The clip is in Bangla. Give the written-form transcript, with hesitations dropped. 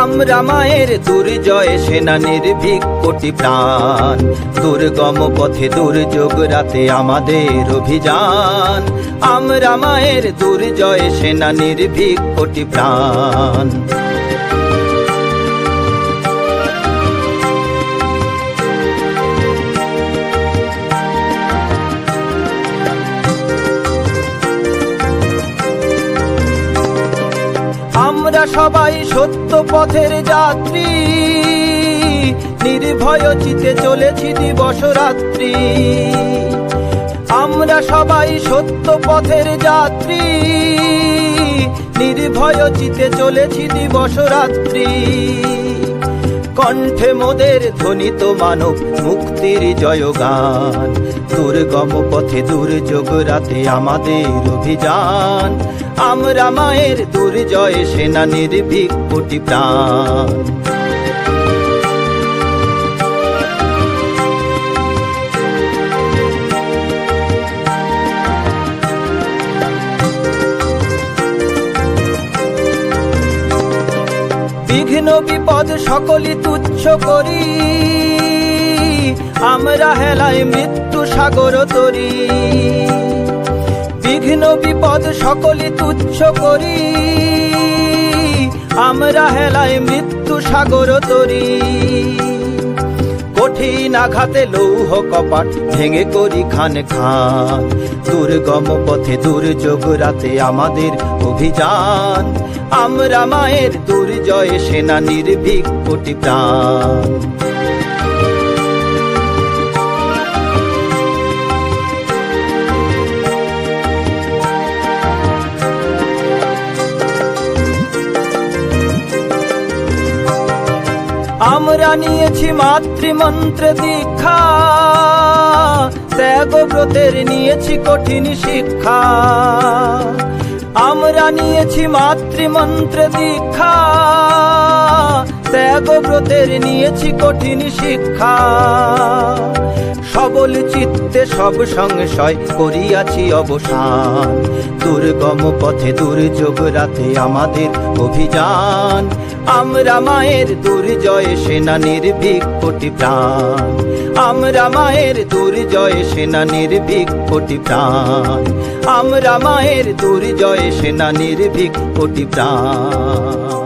আমরা মায়ের দুর্জয় সেনা নির্ভীক কোটি প্রাণ, দুর্গম পথে দুর্যোগ রাতে আমাদের অভিযান। আমরা মায়ের দুর্জয় সেনা নির্ভীক কোটি প্রাণ। আমরা সবাই সত্য পথের যাত্রী, নির্ভয় চিতে চলেছি দিবস রাত্রি। আমরা সবাই সত্য পথের যাত্রী, নির্ভয় চিতে চলেছি দিবস রাত্রি। কণ্ঠে মোদের ধ্বনিত মানব মুক্তির জয়গান, দুর্গম পথে দুর্যোগ রাতে আমাদের অভিযান। আমরা মায়ের দুর্জয় সেনা নির্ভীক কোটি প্রাণ। বিঘ্ন বিপদ সকলই তুচ্ছ করি, আমরা হেলায় মৃত্যু সাগর তরি। বিঘ্ন বিপদ সকলই তুচ্ছ করি, আমরা হেলায় মৃত্যু সাগর তরি। কঠিন আঘাতে লৌহ কপাট ভেঙে করি খান খান, দুর্গম পথে দুর্যোগ রাতে আমাদের অভিযান। আমরা মায়ের দুর্জয় সেনা নির্ভীক কোটি প্রাণ। আমরা নিয়েছি মাতৃমন্ত্র দীক্ষা, ত্যাগ ব্রতের নিয়েছি কঠিন শিক্ষা। আমরা নিয়েছি মাতৃমন্ত্র দীক্ষা, ত্যাগ ব্রতের নিয়েছি কঠিন শিক্ষা। সবল চিত্তে সব সংশয় করিয়াছি অবসান, দুর্গম পথে দুর্যোগ রাতে আমাদের অভিযান। আমরা মায়ের দুর্জয় সেনা নির্ভীক কোটি প্রাণ। আমরা মায়ের দুর্জয় সেনা নির্ভীক কোটি প্রাণ। আমরা মায়ের দুর্জয় সেনা নির্ভীক কোটি প্রাণ।